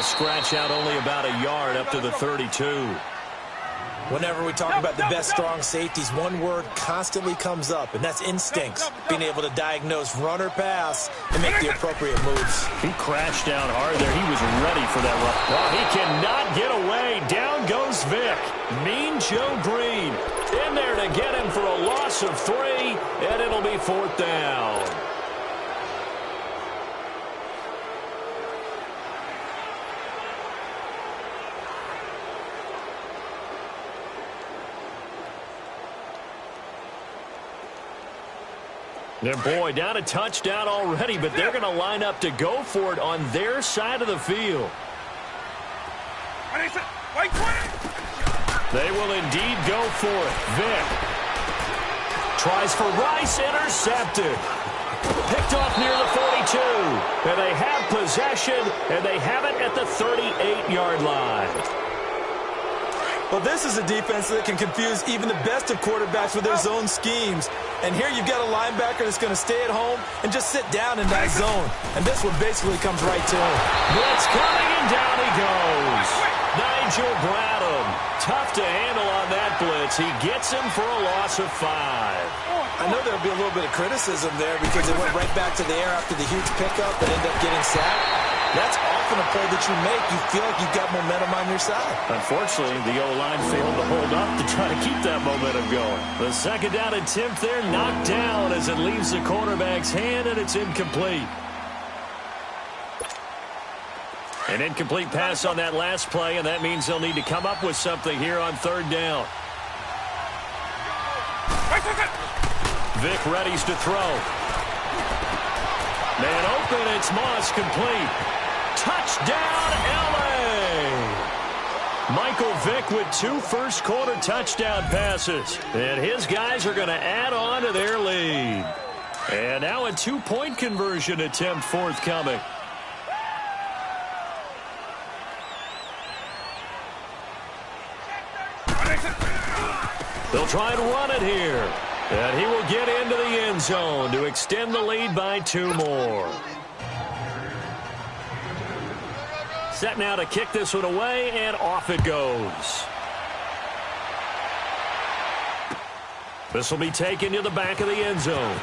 scratch out only about a yard up to the 32. Whenever we talk about the best strong safeties, one word constantly comes up, and that's instincts. Being able to diagnose run or pass and make the appropriate moves. He crashed down hard there. He was ready for that run. Well, he cannot get away. Down goes Vic. Mean Joe Green in there to get him for a loss of 3, and it'll be 4th down. Their boy down a touchdown already, but they're going to line up to go for it on their side of the field. They will indeed go for it. Vic tries for Rice, intercepted. Picked off near the 42. And they have possession, and they have it at the 38-yard line. Well, this is a defense that can confuse even the best of quarterbacks with their zone schemes. And here you've got a linebacker that's going to stay at home and just sit down in that zone. And this one basically comes right to him. Blitz coming, and down he goes. Nigel Bradham. Tough to handle on that blitz. He gets him for a loss of 5. I know there'll be a little bit of criticism there because they went right back to the air after the huge pickup and ended up getting sacked. That's often a play that you make. You feel like you've got momentum on your side. Unfortunately, the O-line failed to hold up to try to keep that momentum going. The second down attempt there knocked down as it leaves the quarterback's hand, and it's incomplete. An incomplete pass on that last play, and that means they'll need to come up with something here on 3rd down. Vic readies to throw. Man open, it's Moss, complete. Touchdown, L.A. Michael Vick with 2 first-quarter touchdown passes. And his guys are going to add on to their lead. And now a 2-point conversion attempt forthcoming. They'll try and run it here. And he will get into the end zone to extend the lead by 2 more. Set now to kick this one away, and off it goes. This will be taken to the back of the end zone.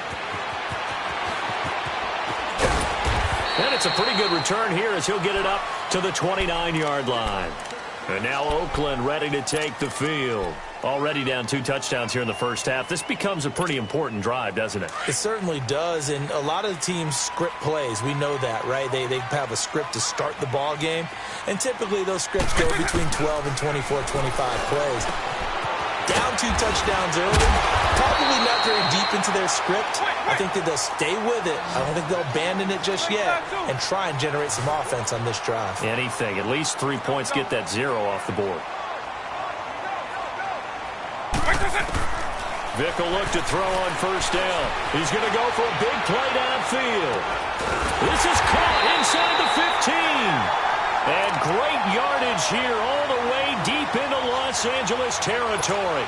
And it's a pretty good return here as he'll get it up to the 29-yard line. And now Oakland ready to take the field. Already down 2 touchdowns here in the first half. This becomes a pretty important drive, doesn't it? It certainly does, and a lot of the teams script plays. We know that, right? They have a script to start the ball game, and typically those scripts go between 12 and 24, 25 plays. Down 2 touchdowns early, probably not very deep into their script. I think that they'll stay with it. I don't think they'll abandon it just yet and try and generate some offense on this drive. Anything. At least 3 points, get that 0 off the board. Vic will look to throw on first down. He's going to go for a big play downfield. This is caught inside the 15. And great yardage here all the way deep into Los Angeles territory.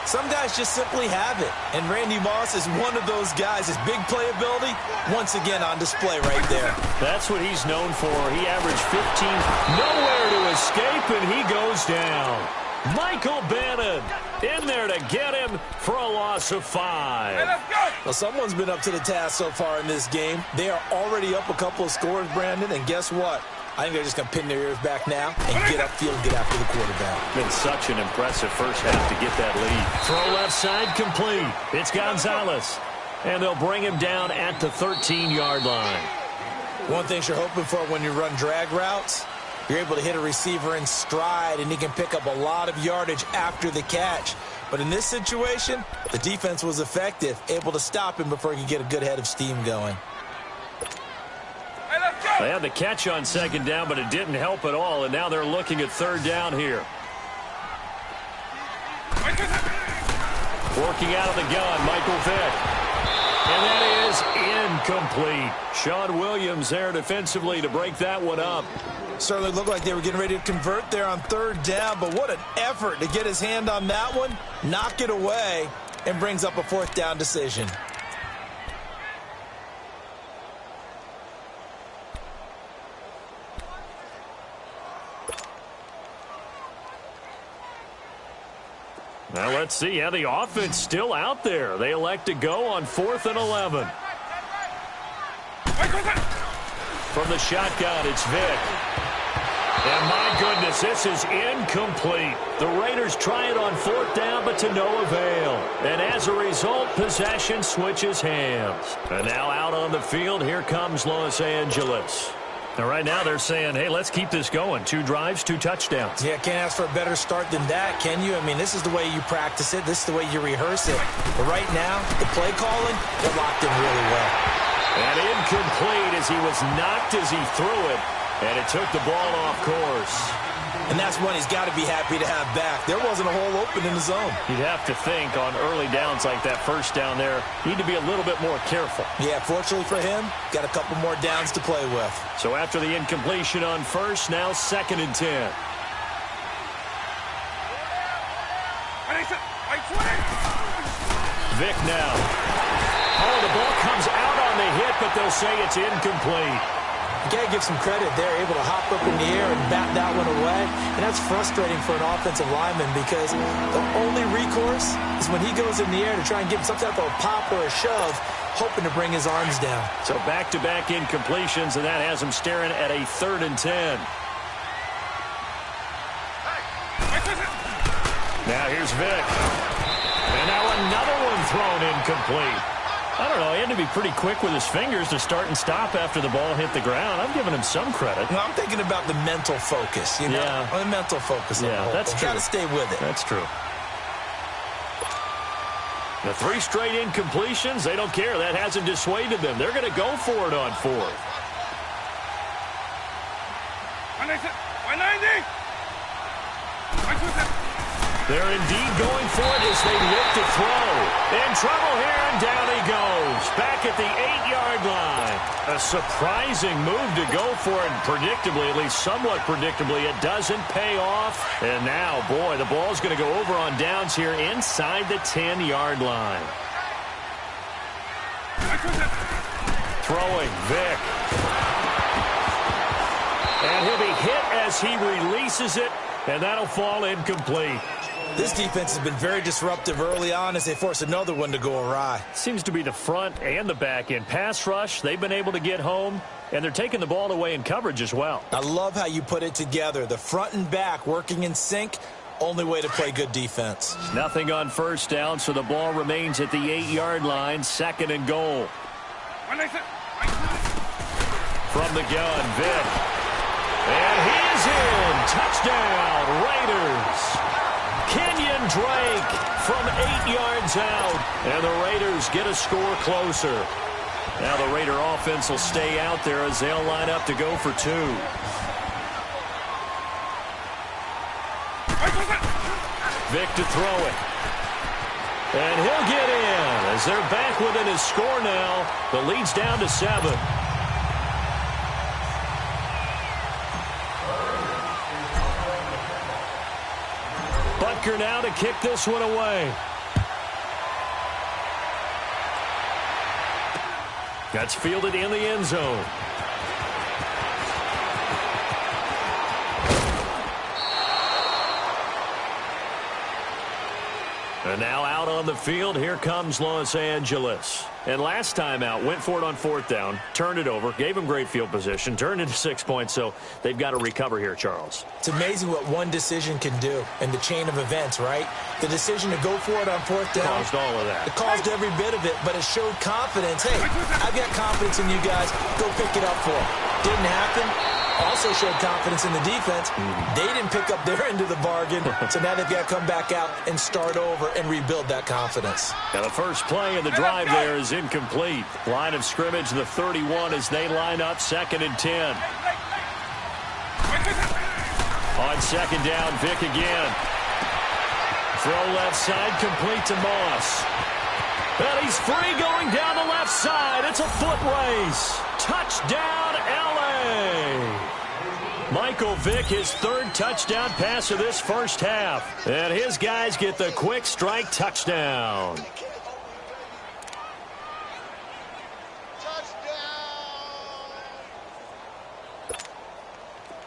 Some guys just simply have it, and Randy Moss is one of those guys. His big playability, once again on display right there. That's what he's known for. He averaged 15, nowhere to escape, and he goes down. Michael Bannon in there to get him for a loss of 5. Well, someone's been up to the task so far in this game. They are already up a couple of scores, Brandon, and guess what? I think they're just going to pin their ears back now and get upfield and get after the quarterback. Been such an impressive first half to get that lead. Throw left side complete. It's Gonzalez. And they'll bring him down at the 13-yard line. One thing you're hoping for when you run drag routes, you're able to hit a receiver in stride, and he can pick up a lot of yardage after the catch. But in this situation, the defense was effective, able to stop him before he could get a good head of steam going. They had the catch on second down, but it didn't help at all, and now they're looking at third down here. Working out of the gun, Michael Vick. And that is incomplete. Sean Williams there defensively to break that one up. Certainly looked like they were getting ready to convert there on third down, but what an effort to get his hand on that one, knock it away, and brings up a fourth down decision. Now let's see how the offense still out there. They elect to go on 4th and 11. From the shotgun, it's Vick. And my goodness, this is incomplete. The Raiders try it on 4th down, but to no avail. And as a result, possession switches hands. And now out on the field, here comes Los Angeles. Now, right now, they're saying, hey, let's keep this going. 2 drives, 2 touchdowns. Yeah, can't ask for a better start than that, can you? I mean, this is the way you practice it. This is the way you rehearse it. But right now, the play calling, they're locked in really well. And incomplete as he was knocked as he threw it. And it took the ball off course. And that's one he's got to be happy to have back. There wasn't a hole open in the zone. You'd have to think on early downs like that first down there, need to be a little bit more careful. Yeah, fortunately for him, got a couple more downs to play with. So after the incompletion on first, now 2nd and 10. Vick now. Oh, the ball comes out on the hit, but they'll say it's incomplete. You got to give some credit. They're able to hop up in the air and bat that one away. And that's frustrating for an offensive lineman because the only recourse is when he goes in the air to try and give some type of a pop or a shove, hoping to bring his arms down. So back-to-back incompletions, and that has him staring at a 3rd and 10. Now here's Vick. And now another one thrown incomplete. I don't know, he had to be pretty quick with his fingers to start and stop after the ball hit the ground. I'm giving him some credit. Well, I'm thinking about the mental focus, you know? Yeah. The mental focus. Yeah, that's true. Got to stay with it. That's true. The 3 straight incompletions, they don't care. That hasn't dissuaded them. They're going to go for it on 4th. 190. They're indeed going for it as they look to throw. In trouble here, and down he goes. Back at the 8-yard line. A surprising move to go for it. Predictably, at least somewhat predictably, it doesn't pay off. And now, boy, the ball's going to go over on downs here inside the 10-yard line. Throwing, Vick. And he'll be hit as he releases it, and that'll fall incomplete. This defense has been very disruptive early on as they force another one to go awry. Seems to be the front and the back end. Pass rush, they've been able to get home, and they're taking the ball away in coverage as well. I love how you put it together. The front and back working in sync, only way to play good defense. Nothing on first down, so the ball remains at the 8-yard line, 2nd and goal. From the gun, Vick. And he's in. Touchdown, Raiders. Kenyon Drake from 8 yards out. And the Raiders get a score closer. Now the Raider offense will stay out there as they'll line up to go for 2. Vick to throw it. And he'll get in as they're back within his score now. The lead's down to 7. Butker now to kick this one away. That's fielded in the end zone. And now out on the field, here comes Los Angeles. And last time out, went for it on 4th down, turned it over, gave him great field position, turned into 6 points, so they've got to recover here, Charles. It's amazing what one decision can do in the chain of events, right? The decision to go for it on 4th down. Caused all of that. It caused every bit of it, but it showed confidence. Hey, I've got confidence in you guys. Go pick it up for them. Didn't happen. Also showed confidence in the defense. They didn't pick up their end of the bargain, so now they've got to come back out and start over and rebuild that confidence. Now the first play of the drive there is incomplete. Line of scrimmage, the 31 as they line up, 2nd and 10. On 2nd down, Vick again. Throw left side, complete to Moss. And he's free going down the left side. It's a foot race. Touchdown, L.A. Michael Vick, his 3rd touchdown pass of this first half. And his guys get the quick strike touchdown.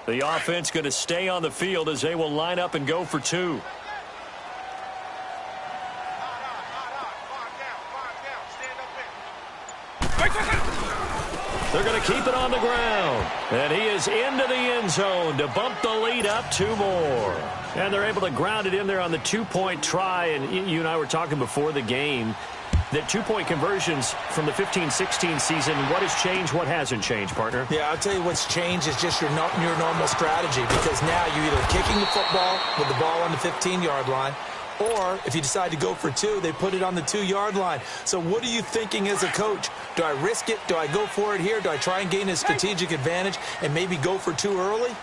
The offense going to stay on the field as they will line up and go for 2. They're going to keep it on the ground. And he is into the end zone to bump the lead up 2 more. And they're able to ground it in there on the 2-point try. And you and I were talking before the game that 2-point conversions from the 15-16 season, what has changed, what hasn't changed, partner? Yeah, I'll tell you what's changed is just your normal strategy, because now you're either kicking the football with the ball on the 15-yard line, or if you decide to go for 2, they put it on the 2-yard line. So what are you thinking as a coach? Do I risk it? Do I go for it here? Do I try and gain a strategic advantage and maybe go for 2 early?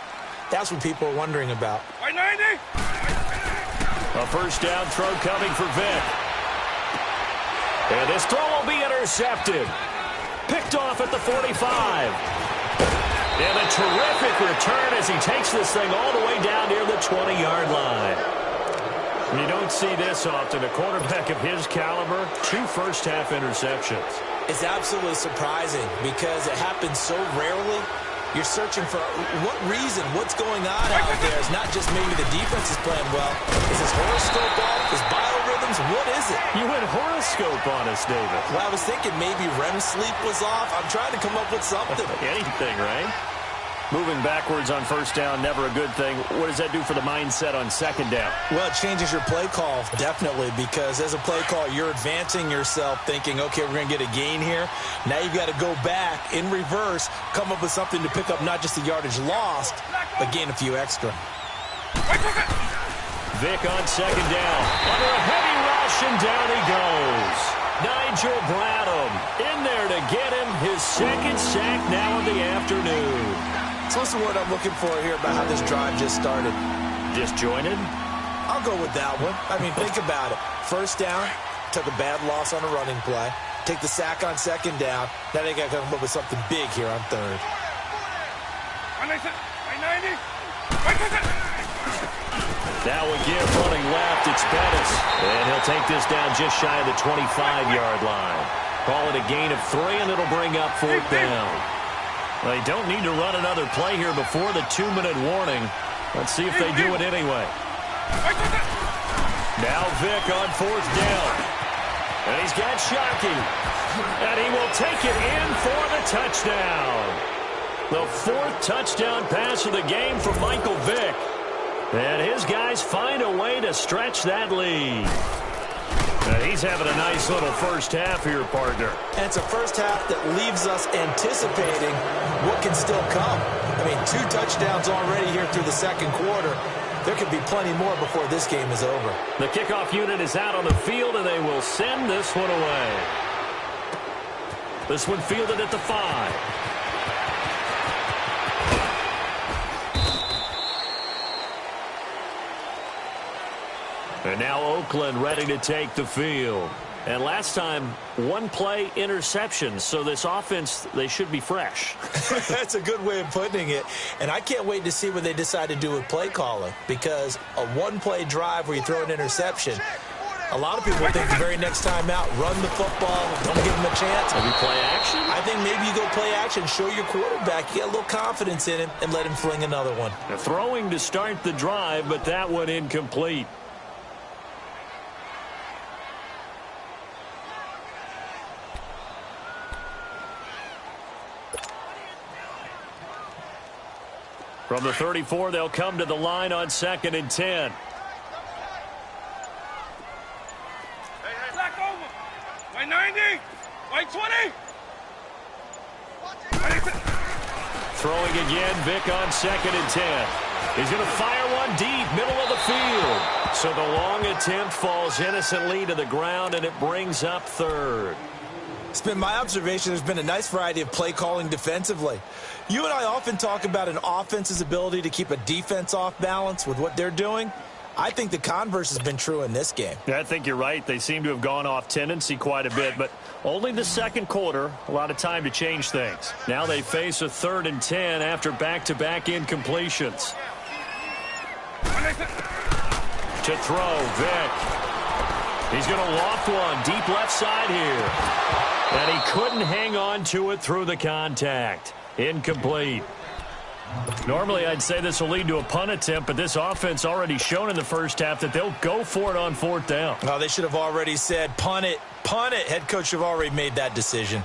That's what people are wondering about. A first down throw coming for Vic. And this throw will be intercepted. Picked off at the 45. And a terrific return as he takes this thing all the way down near the 20-yard line. You don't see this often. A quarterback of his caliber, 2 first-half interceptions. It's absolutely surprising because it happens so rarely. You're searching for what reason, what's going on out there. It's not just maybe the defense is playing well. Is his horoscope off? His biorhythms? What is it? You went horoscope on us, David. Well, I was thinking maybe REM sleep was off. I'm trying to come up with something. Anything, right? Moving backwards on first down, never a good thing. What does that do for the mindset on second down? Well, it changes your play call, definitely, because as a play call, you're advancing yourself thinking, okay, we're going to get a gain here. Now you've got to go back in reverse, come up with something to pick up not just the yardage lost, but gain a few extra. Vic on second down. Under a heavy rush, and down he goes. Nigel Bradham in there to get him his second sack now in the afternoon. So what's the word I'm looking for here about how this drive just started? Disjointed? I'll go with that one. I mean, think about it. First down, took a bad loss on a running play. Take the sack on second down. Now they got to come up with something big here on third. Now again, running left, it's Bettis. And he'll take this down just shy of the 25-yard line. Call it a gain of 3, and it'll bring up 4th down. They don't need to run another play here before the 2-minute warning. Let's see if they do it anyway. Now Vic on 4th down. And he's got Shockey. And he will take it in for the touchdown. The 4th touchdown pass of the game for Michael Vick. And his guys find a way to stretch that lead. And he's having a nice little first half here, partner. And it's a first half that leaves us anticipating what can still come. I mean, 2 touchdowns already here through the second quarter. There could be plenty more before this game is over. The kickoff unit is out on the field, and they will send this one away. This one fielded at the 5. And now Oakland ready to take the field. And last time, 1 play interception. So this offense, they should be fresh. That's a good way of putting it. And I can't wait to see what they decide to do with play calling. Because a 1-play drive where you throw an interception, a lot of people think the very next time out, run the football, don't give them a chance. Maybe play action? I think maybe you go play action, show your quarterback, get a little confidence in him, and let him fling another one. Now, throwing to start the drive, but that one incomplete. From the 34, they'll come to the line on 2nd and 10. Black over. White 90. White 20. Throwing again, Vic on 2nd and 10. He's going to fire one deep, middle of the field. So the long attempt falls innocently to the ground, and it brings up 3rd. It's been my observation there's been a nice variety of play calling defensively. You and I often talk about an offense's ability to keep a defense off balance with what they're doing. I think the converse has been true in this game. Yeah, I think you're right. They seem to have gone off tendency quite a bit, but only the second quarter, a lot of time to change things. Now they face a 3rd and 10 after back-to-back incompletions. To throw, Vic. He's going to loft one deep left side here. And he couldn't hang on to it through the contact. Incomplete. Normally, I'd say this will lead to a punt attempt, but this offense already shown in the first half that they'll go for it on 4th down. Oh, they should have already said, punt it, punt it. Head coach should have already made that decision.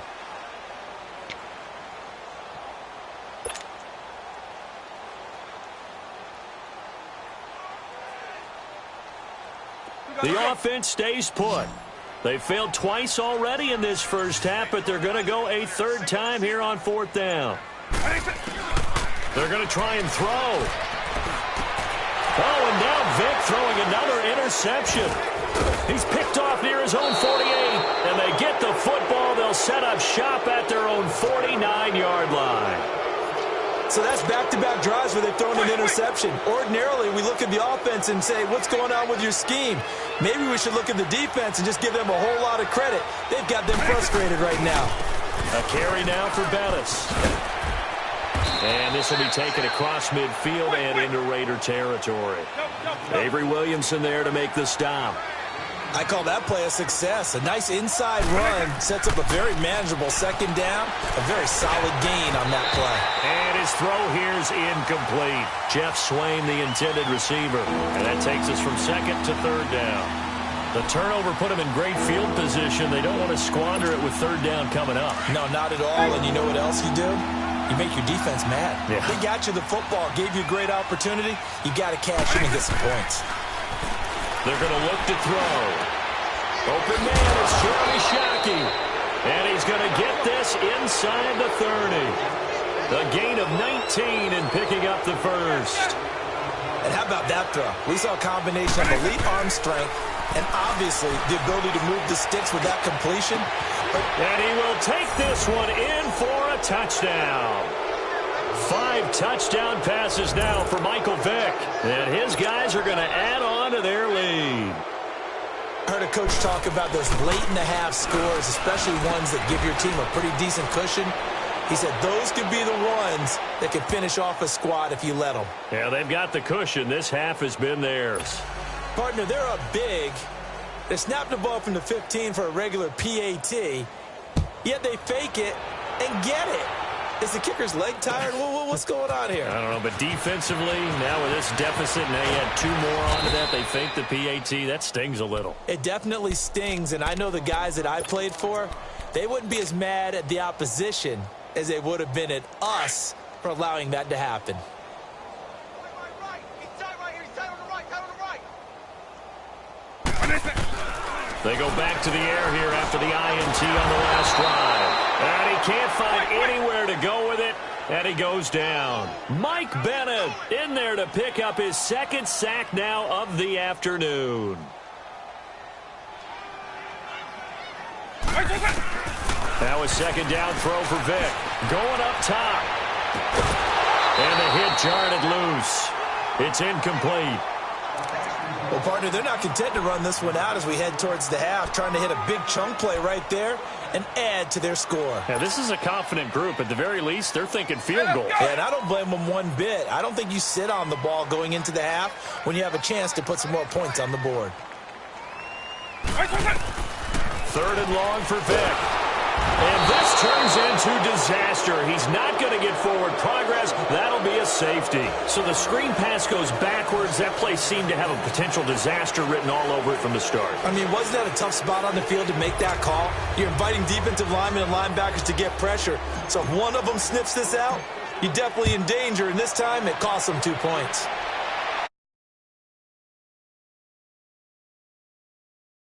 The offense stays put. They failed twice already in this first half, but they're going to go a third time here on fourth down. They're going to try and throw. Oh, and now Vic throwing another interception. He's picked off near his own 48, and they get the football. They'll set up shop at their own 49-yard line. So that's back-to-back drives where they've thrown an interception. Ordinarily, we look at the offense and say, what's going on with your scheme? Maybe we should look at the defense and just give them a whole lot of credit. They've got them frustrated right now. A carry now for Bettis. And this will be taken across midfield and into Raider territory. Avery Williamson there to make the stop. I call that play a success. A nice inside run sets up a very manageable second down. A very solid gain on that play. And his throw here is incomplete. Jeff Swain, the intended receiver. And that takes us from second to third down. The turnover put them in great field position. They don't want to squander it with third down coming up. No, not at all. And you know what else you do? You make your defense mad. Yeah. They got you the football, gave you a great opportunity. You got to cash in and get some points. They're going to look to throw. Open man, it's Charlie Shockey. And he's going to get this inside the 30. A gain of 19 and picking up the first. And how about that throw? We saw a combination of elite arm strength and obviously the ability to move the sticks with that completion. And he will take this one in for a touchdown. 5 touchdown passes now for Michael Vick. And his guys are going to add on to their lead. I heard a coach talk about those late-in-the-half scores, especially ones that give your team a pretty decent cushion. He said those could be the ones that can finish off a squad if you let them. Yeah, they've got the cushion. This half has been theirs. Partner, they're up big. They snapped the ball from the 15 for a regular PAT, yet they fake it and get it. Is the kicker's leg tired? What's going on here? I don't know, but defensively, now with this deficit, now you add 2 more onto that, they fake the PAT. That stings a little. It definitely stings, and I know the guys that I played for, they wouldn't be as mad at the opposition as they would have been at us for allowing that to happen. They go back to the air here after the INT on the last drive. And he can't find anywhere to go with it, and he goes down. Mike Bennett in there to pick up his second sack now of the afternoon. Now a second down throw for Vic. Going up top. And the hit jarred it loose. It's incomplete. Well, partner, they're not content to run this one out as we head towards the half, trying to hit a big chunk play right there and add to their score. Yeah, this is a confident group. At the very least, they're thinking field goal. Yeah, and I don't blame them one bit. I don't think you sit on the ball going into the half when you have a chance to put some more points on the board. Third and long for Vic. And this turns into disaster. He's not going to get forward progress. That'll be a safety. So the screen pass goes backwards. That play seemed to have a potential disaster written all over it from the start. I mean, wasn't that a tough spot on the field to make that call? You're inviting defensive linemen and linebackers to get pressure. So if one of them sniffs this out, you're definitely in danger. And this time, it costs them 2 points.